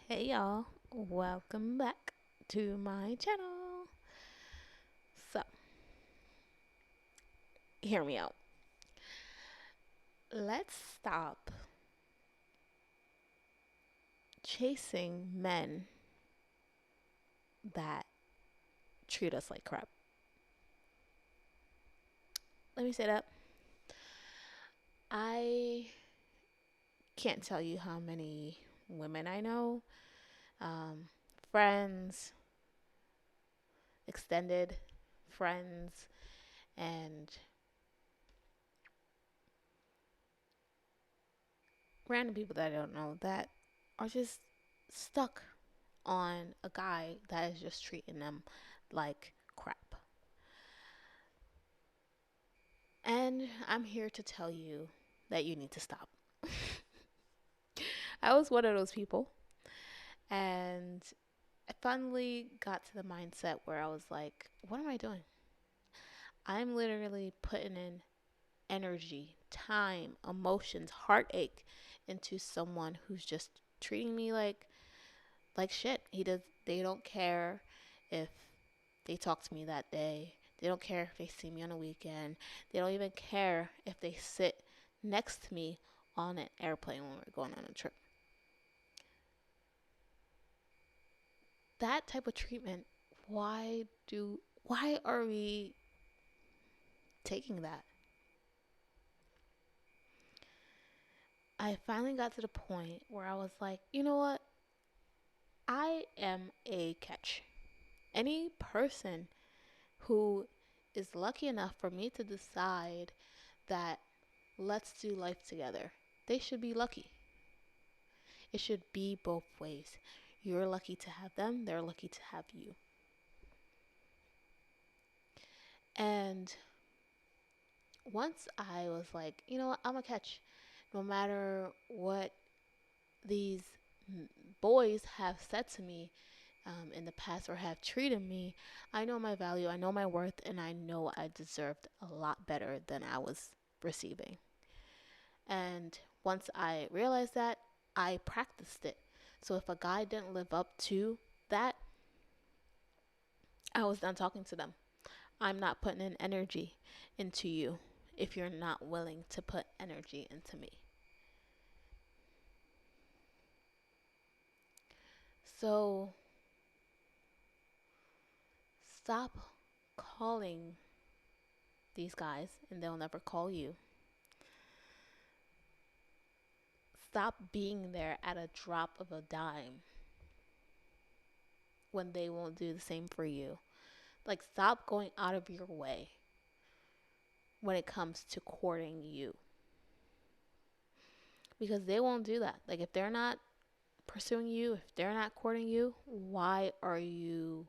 Hey y'all, welcome back to my channel. So, hear me out. Let's stop chasing men that treat us like crap. Let me say that. I can't tell you how many women I know, um, friends, extended friends, and random people that I don't know that are just stuck on a guy that is just treating them like crap. And I'm here to tell you that you need to stop. I was one of those people. And I finally got to the mindset where I was like, what am I doing? I'm literally putting in energy, time, emotions, heartache into someone who's just treating me like shit. They don't care if they talk to me that day. They don't care if they see me on a weekend. They don't even care if they sit next to me on an airplane when we're going on a trip. That type of treatment, why are we taking that? I finally got to the point where I was like, you know what? I am a catch. Any person who is lucky enough for me to decide that let's do life together, they should be lucky. It should be both ways. You're lucky to have them, they're lucky to have you. And once I was like, you know what, I'm a catch. No matter what these boys have said to me in the past or have treated me, I know my value, I know my worth, and I know I deserved a lot better than I was receiving. And once I realized that, I practiced it. So if a guy didn't live up to that, I was done talking to them. I'm not putting in energy into you if you're not willing to put energy into me. So stop calling these guys and they'll never call you. Stop being there at a drop of a dime when they won't do the same for you. Like, stop going out of your way when it comes to courting you because they won't do that. Like, if they're not pursuing you, if they're not courting you, why are you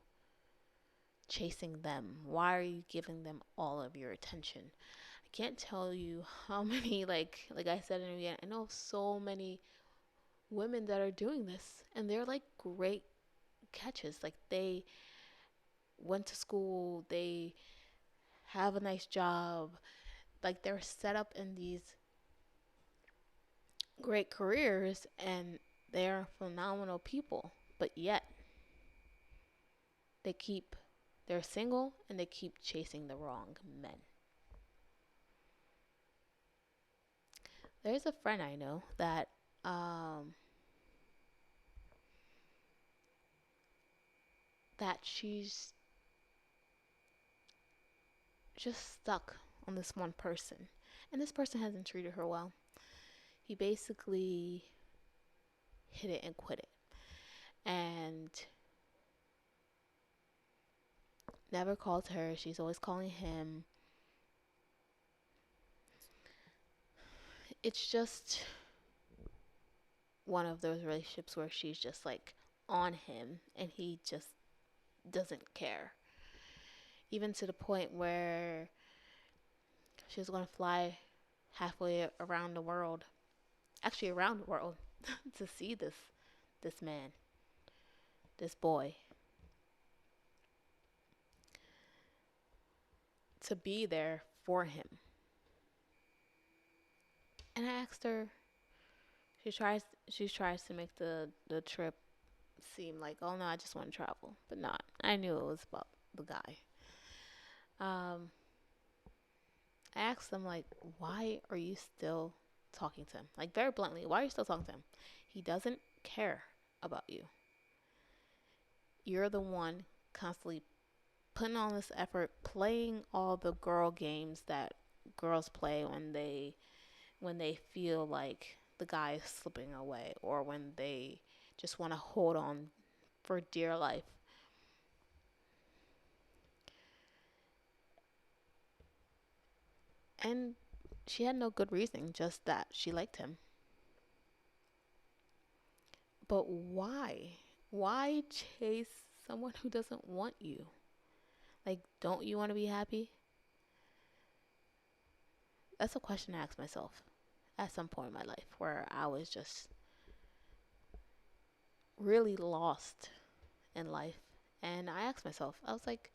chasing them? Why are you giving them all of your attention? I can't tell you how many like I said in the beginning, I know so many women that are doing this and they're like great catches. Like they went to school, they have a nice job, like they're set up in these great careers and they're phenomenal people. But yet they keep they're single and they keep chasing the wrong men. There's a friend I know that um she's just stuck on this one person. And this person hasn't treated her well. He basically hit it and quit it. And never called her. She's always calling him. It's just one of those relationships where she's just like on him and he just doesn't care. Even to the point where she was going to fly halfway around the world, actually around the world, to see this man, this boy, to be there for him. And I asked her, she tries to make the trip seem like, oh no, I just want to travel, but not. I knew it was about the guy. Um, I asked them like, why are you still talking to him? Like very bluntly, why are you still talking to him? He doesn't care about you. You're the one constantly putting on this effort, playing all the girl games that girls play when they feel like the guy is slipping away or when they just want to hold on for dear life. And she had no good reason, just that she liked him. But why? Why chase someone who doesn't want you? Like, don't you want to be happy? That's a question I asked myself at some point in my life where I was just really lost in life. And I asked myself, I was like,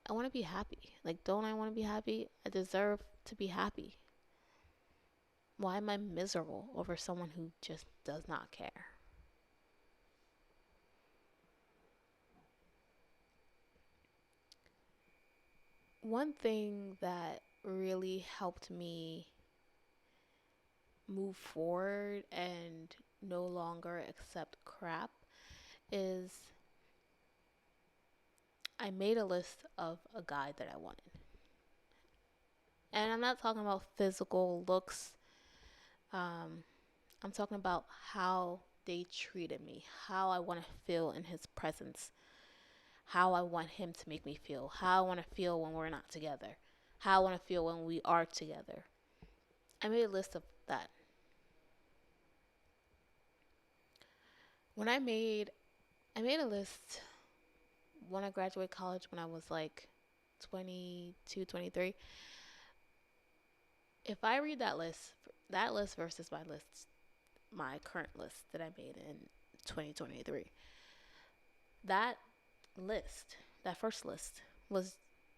I want to be happy. Like, don't I want to be happy? I deserve to be happy. Why am I miserable over someone who just does not care? One thing that really helped me move forward and no longer accept crap is I made a list of a guy that I wanted. And I'm not talking about physical looks. Um, I'm talking about how they treated me, how I want to feel in his presence, how I want him to make me feel, how I want to feel when we're not together, how I want to feel when we are together. I made a list of that. When I made a list when I graduated college when I was like 22, 23. If I read that list versus my list, my current list that I made in 2023, that list, that first list, was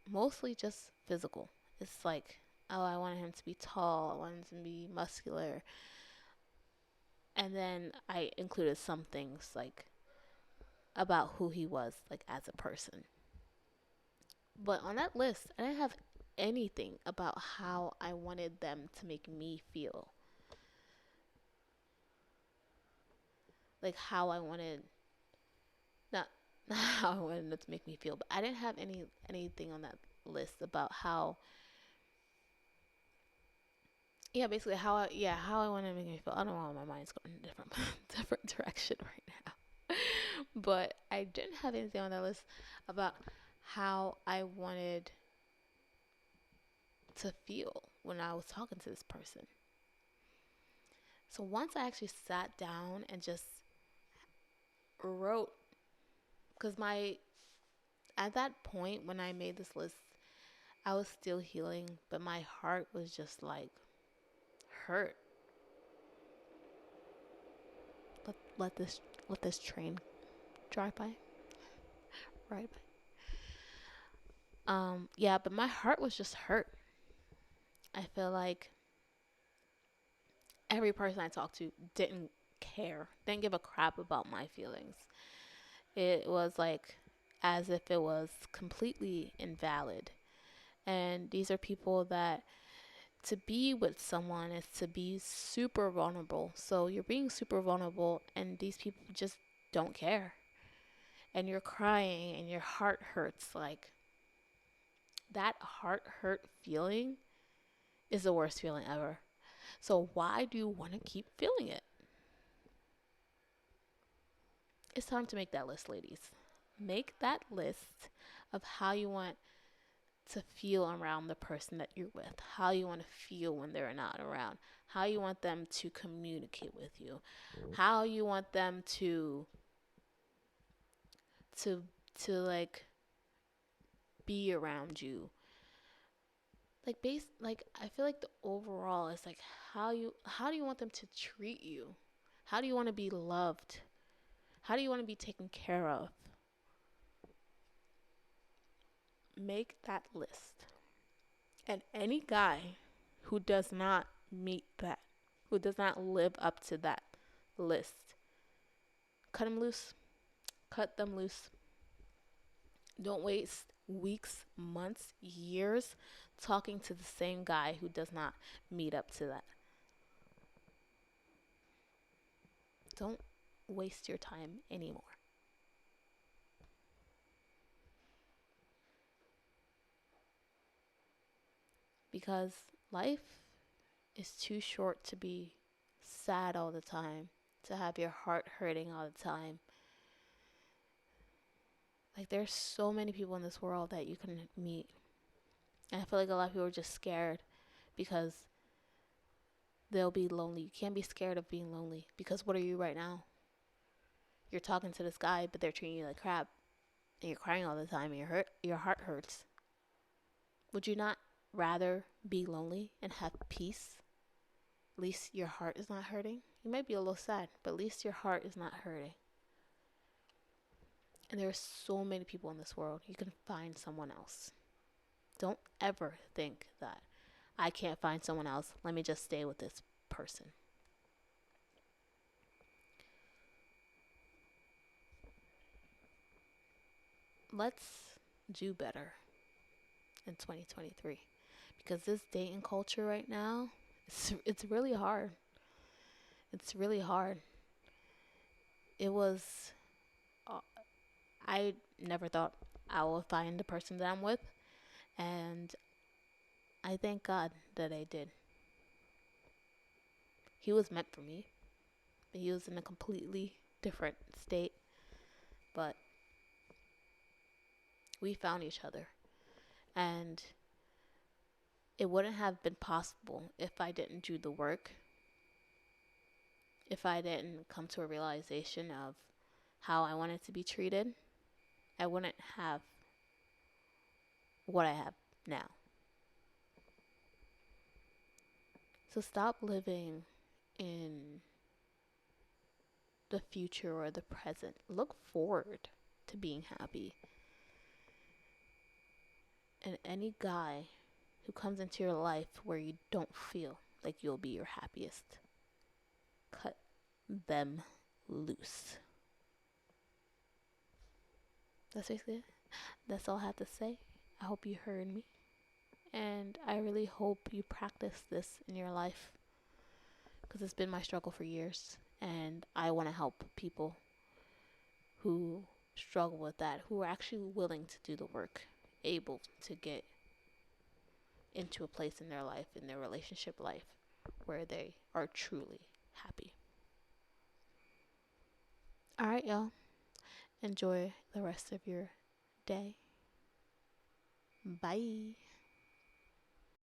mostly just physical. It's like, oh, I wanted him to be tall, I wanted him to be muscular. And then I included some things like about who he was, like as a person. But on that list, I didn't have anything about how I wanted them to make me feel. Like how I wanted, not, not how I wanted them to make me feel, but I didn't have anything on that list about how, yeah, basically how I wanted to make me feel. I don't know why my mind's going in a different different direction right now. But I didn't have anything on that list about how I wanted to feel when I was talking to this person. So once I actually sat down and just wrote, because my, at that point when I made this list, I was still healing, but my heart was just like hurt. Let this train drive by, right by. Yeah, but my heart was just hurt. I feel like every person I talked to didn't care, didn't give a crap about my feelings. It was like as if it was completely invalid. And these are people that to be with someone is to be super vulnerable. So you're being super vulnerable, and these people just don't care. And you're crying, and your heart hurts. Like that heart hurt feeling is the worst feeling ever. So why do you want to keep feeling it? It's time to make that list, ladies. Make that list of how you want to feel around the person that you're with, how you want to feel when they're not around, how you want them to communicate with you, how you want them to to like be around you. Like I feel like the overall is like how do you want them to treat you? How do you want to be loved? How do you want to be taken care of? Make that list. And any guy who does not meet that, who does not live up to that list, cut them loose. Cut them loose. Don't waste weeks, months, years talking to the same guy who does not meet up to that. Don't waste your time anymore. Because life is too short to be sad all the time, to have your heart hurting all the time. Like, there's so many people in this world that you can meet. And I feel like a lot of people are just scared because they'll be lonely. You can't be scared of being lonely because what are you right now? You're talking to this guy, but they're treating you like crap, and you're crying all the time, and your heart hurts. Would you not rather be lonely and have peace? At least your heart is not hurting. You might be a little sad, but at least your heart is not hurting. And there are so many people in this world. You can find someone else. Don't ever think that I can't find someone else. Let me just stay with this person. Let's do better in 2023 because this dating culture right now, it's really hard. It's really hard. It was uh, I never thought I would find the person that I'm with, and I thank God that I did. He was meant for me. He was in a completely different state, but we found each other. And it wouldn't have been possible if I didn't do the work, if I didn't come to a realization of how I wanted to be treated. I wouldn't have what I have now. So stop living in the future or the present. Look forward to being happy. And any guy who comes into your life where you don't feel like you'll be your happiest, cut them loose. That's basically it. That's all I have to say. I hope you heard me. And I really hope you practice this in your life because it's been my struggle for years. And I want to help people who struggle with that, who are actually willing to do the work, able to get into a place in their life, in their relationship life, where they are truly happy. All right, y'all. Enjoy the rest of your day. Bye.